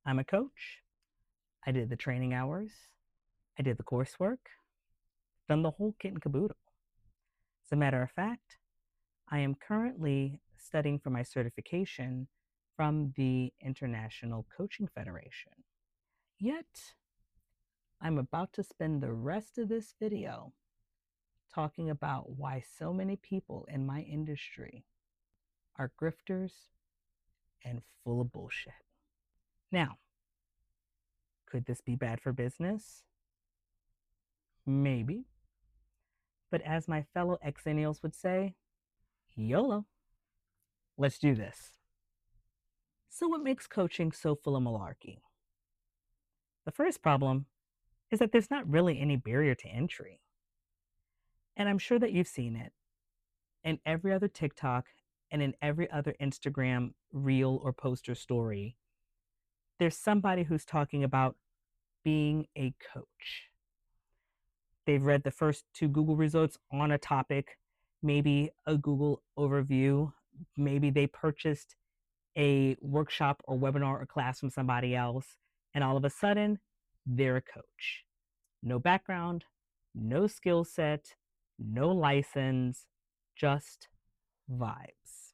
I'm a coach. I did the training hours. I did the coursework, done the whole kit and caboodle. As a matter of fact, I am currently studying for my certification from the International Coaching Federation. Yet, I'm about to spend the rest of this video talking about why so many people in my industry are grifters and full of bullshit. Now, could this be bad for business? Maybe. But as my fellow exennials would say, YOLO. Let's do this. So, what makes coaching so full of malarkey? The first problem is that there's not really any barrier to entry. And I'm sure that you've seen it in every other TikTok and in every other Instagram reel or poster story. There's somebody who's talking about being a coach. They've read the first two Google results on a topic, maybe a Google overview, maybe they purchased a workshop or webinar or class from somebody else, and all of a sudden, they're a coach. No background, no skill set, no license, just vibes.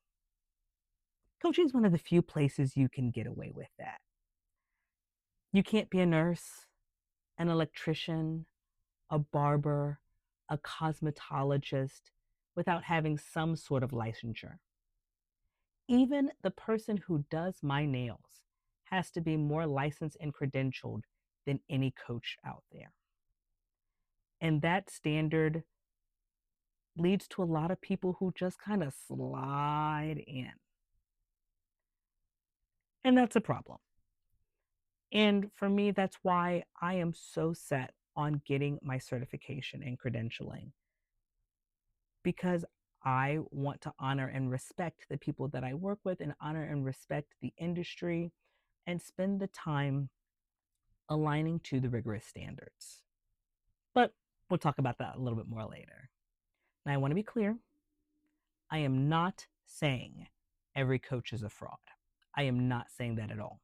Coaching is one of the few places you can get away with that. You can't be a nurse, an electrician, a barber, a cosmetologist without having some sort of licensure. Even the person who does my nails has to be more licensed and credentialed than any coach out there. And that standard leads to a lot of people who just kind of slide in. And that's a problem. And for me, that's why I am so set on getting my certification and credentialing, because I want to honor and respect the people that I work with and honor and respect the industry and spend the time aligning to the rigorous standards. But we'll talk about that a little bit more later. Now, I want to be clear. I am not saying every coach is a fraud. I am not saying that at all.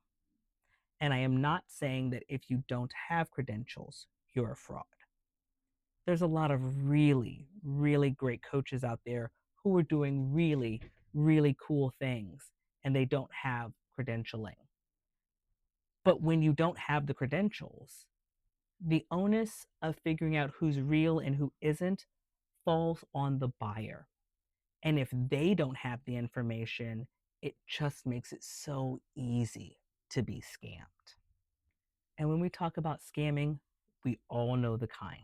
And I am not saying that if you don't have credentials, you're a fraud. There's a lot of really, really great coaches out there who are doing really, really cool things and they don't have credentialing. But when you don't have the credentials, the onus of figuring out who's real and who isn't falls on the buyer. And if they don't have the information, it just makes it so easy to be scammed. And when we talk about scamming, we all know the kind.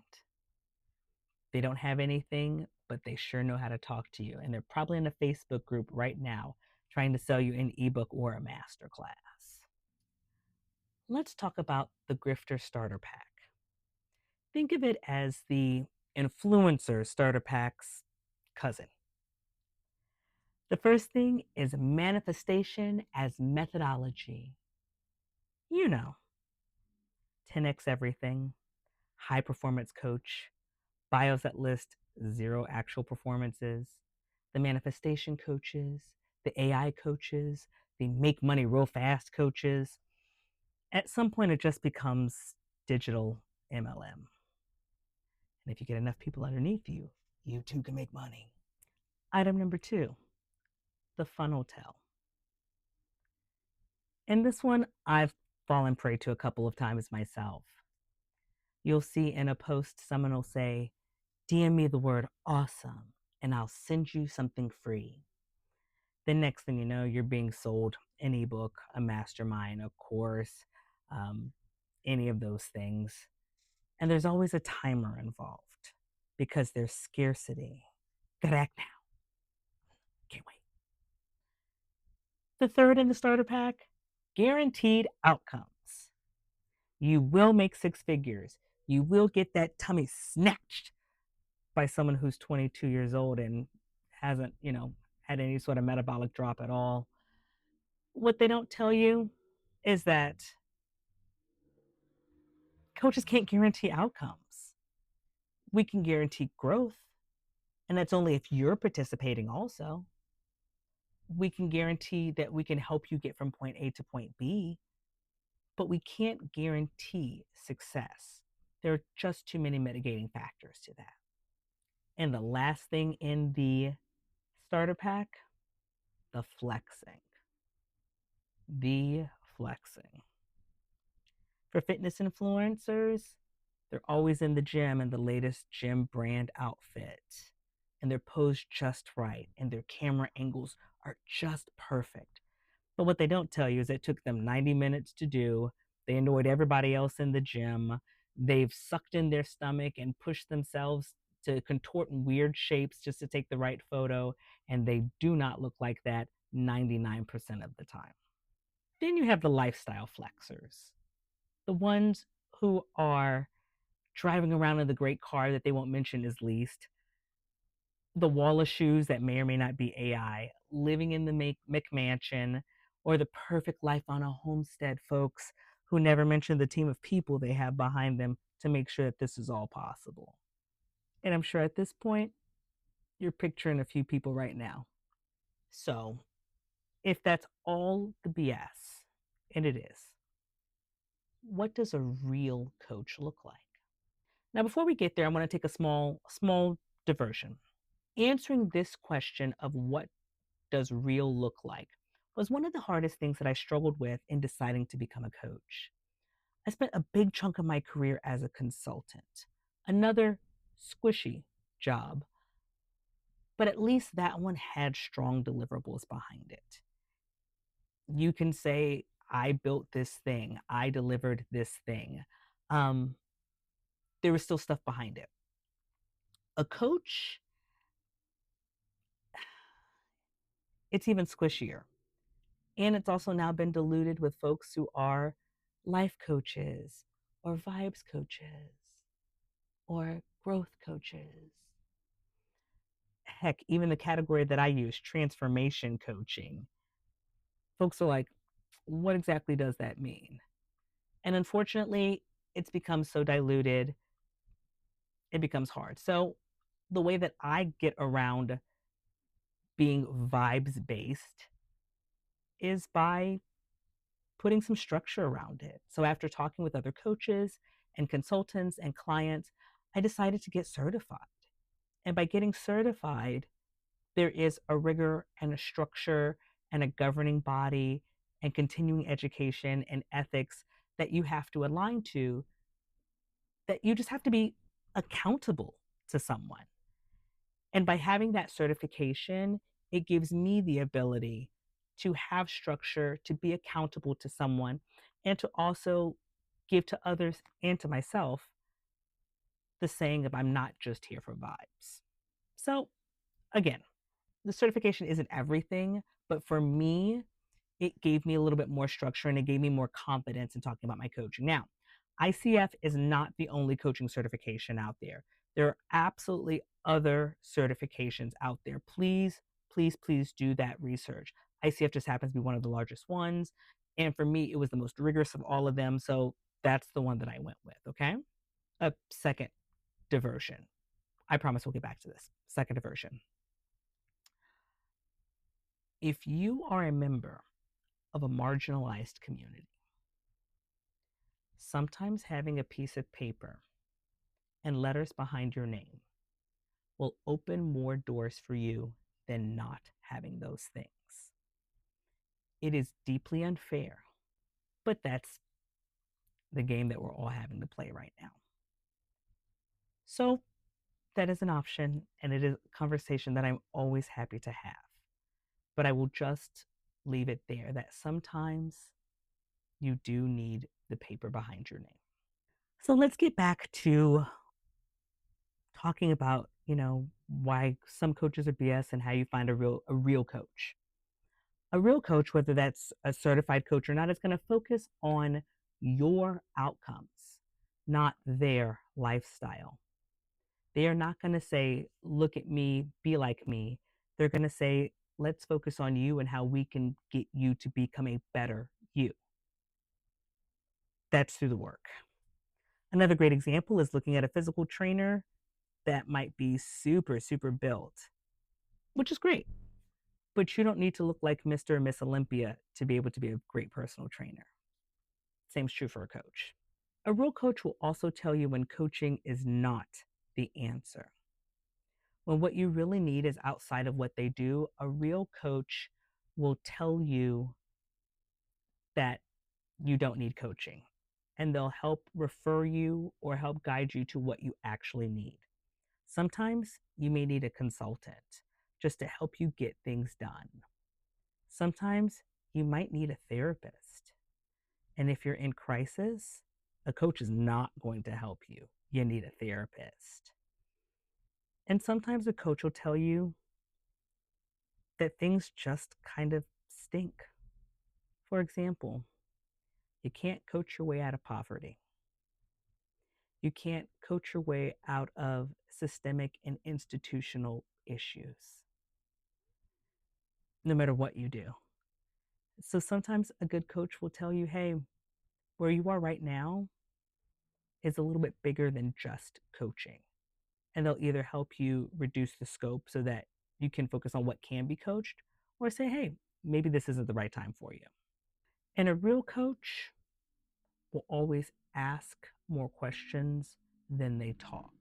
They don't have anything, but they sure know how to talk to you. And they're probably in a Facebook group right now trying to sell you an ebook or a masterclass. Let's talk about the Grifter Starter Pack. Think of it as the influencer starter pack's cousin. The first thing is manifestation as methodology. You know, 10x everything, high performance coach, bios that list zero actual performances, the manifestation coaches, the AI coaches, the make money real fast coaches. At some point, it just becomes digital MLM. And if you get enough people underneath you, you too can make money. Item number 2, the funnel tell. And this one I've fallen prey to a couple of times myself. You'll see in a post someone will say, DM me the word awesome and I'll send you something free. The next thing you know, you're being sold an ebook, a mastermind, a course, any of those things. And there's always a timer involved because there's scarcity. Gotta act now. Can't wait. The third in the starter pack, guaranteed outcomes. You will make 6 figures. You will get that tummy snatched by someone who's 22 years old and hasn't, had any sort of metabolic drop at all. What they don't tell you is that coaches can't guarantee outcomes. We can guarantee growth, and that's only if you're participating also. We can guarantee that we can help you get from point A to point B, but we can't guarantee success. There are just too many mitigating factors to that. And the last thing in the starter pack, the flexing. The flexing. For fitness influencers, they're always in the gym in the latest gym brand outfit. And they're posed just right, and their camera angles are just perfect. But what they don't tell you is it took them 90 minutes to do. They annoyed everybody else in the gym. They've sucked in their stomach and pushed themselves to contort in weird shapes just to take the right photo. And they do not look like that 99% of the time. Then you have the lifestyle flexers, the ones who are driving around in the great car that they won't mention is leased, the wall of shoes that may or may not be AI, living in the McMansion, or the perfect life on a homestead, folks who never mention the team of people they have behind them to make sure that this is all possible. And I'm sure at this point, you're picturing a few people right now. So, if that's all the BS, and it is, what does a real coach look like? Now, before we get there, I want to take a small diversion. Answering this question of what does real look like was one of the hardest things that I struggled with in deciding to become a coach. I spent a big chunk of my career as a consultant, another squishy job, but at least that one had strong deliverables behind it. You can say, I built this thing, I delivered this thing. Um, there was still stuff behind it. A coach, it's even squishier. And it's also now been diluted with folks who are life coaches or vibes coaches or growth coaches. Heck, even the category that I use, transformation coaching, folks are like, what exactly does that mean? And unfortunately, it's become so diluted, it becomes hard. So, the way that I get around being vibes based is by putting some structure around it. So after talking with other coaches and consultants and clients, I decided to get certified. And by getting certified, there is a rigor and a structure and a governing body and continuing education and ethics that you have to align to, that you just have to be accountable to someone. And by having that certification, it gives me the ability to have structure, to be accountable to someone, and to also give to others and to myself the saying of I'm not just here for vibes. So, again, the certification isn't everything, but for me, it gave me a little bit more structure and it gave me more confidence in talking about my coaching. Now, ICF is not the only coaching certification out there. There are absolutely other certifications out there. Please, please, please do that research. ICF just happens to be one of the largest ones. And for me, it was the most rigorous of all of them. So that's the one that I went with. Okay. A second diversion. I promise we'll get back to this. Second diversion. If you are a member of a marginalized community, sometimes having a piece of paper and letters behind your name will open more doors for you than not having those things. It is deeply unfair, but that's the game that we're all having to play right now. So that is an option, and it is a conversation that I'm always happy to have. But I will just leave it there that sometimes you do need the paper behind your name. So let's get back to talking about, why some coaches are BS and how you find a real coach. A real coach, whether that's a certified coach or not, is going to focus on your outcomes, not their lifestyle. They are not going to say, look at me, be like me. They're going to say, let's focus on you and how we can get you to become a better you. That's through the work. Another great example is looking at a physical trainer that might be super, super built, which is great. But you don't need to look like Mr. or Miss Olympia to be able to be a great personal trainer. same's true for a coach. A real coach will also tell you when coaching is not the answer. When what you really need is outside of what they do, a real coach will tell you that you don't need coaching, and they'll help refer you or help guide you to what you actually need. Sometimes you may need a consultant just to help you get things done. Sometimes you might need a therapist. And if you're in crisis, a coach is not going to help you. You need a therapist. And sometimes a coach will tell you that things just kind of stink. For example, you can't coach your way out of poverty. You can't coach your way out of systemic and institutional issues, no matter what you do. So sometimes a good coach will tell you, hey, where you are right now is a little bit bigger than just coaching. And they'll either help you reduce the scope so that you can focus on what can be coached, or say, hey, maybe this isn't the right time for you. And a real coach will always ask more questions than they talk.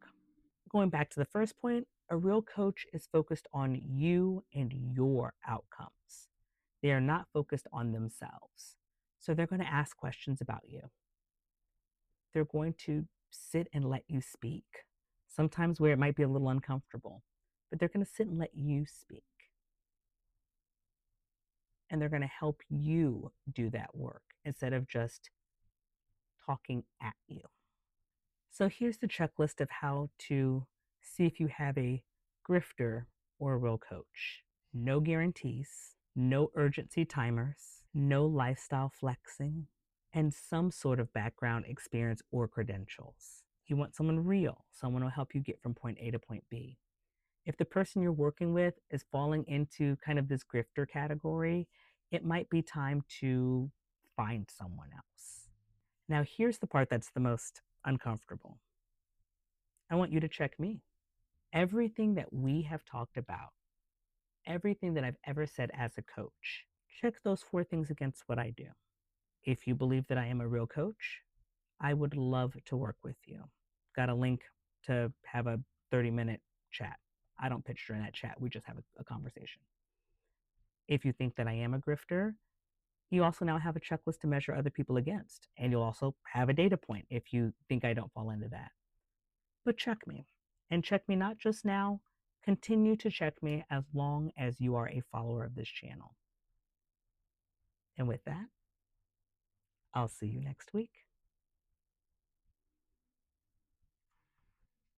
Going back to the first point, a real coach is focused on you and your outcomes. They are not focused on themselves. So they're going to ask questions about you. They're going to sit and let you speak, sometimes where it might be a little uncomfortable, but they're going to sit and let you speak. And they're going to help you do that work instead of just talking at you. So here's the checklist of how to see if you have a grifter or a real coach. No guarantees, no urgency timers, no lifestyle flexing, and some sort of background experience or credentials. You want someone real, someone who will help you get from point A to point B. If the person you're working with is falling into kind of this grifter category, it might be time to find someone else. Now, here's the part that's the most uncomfortable. I want you to check me. Everything that we have talked about, everything that I've ever said as a coach, check those 4 things against what I do. If you believe that I am a real coach, I would love to work with you. Got a link to have a 30-minute chat. I don't pitch during that chat. We just have a conversation. If you think that I am a grifter, you also now have a checklist to measure other people against. And you'll also have a data point if you think I don't fall into that. But check me. And check me not just now, continue to check me as long as you are a follower of this channel. And with that, I'll see you next week.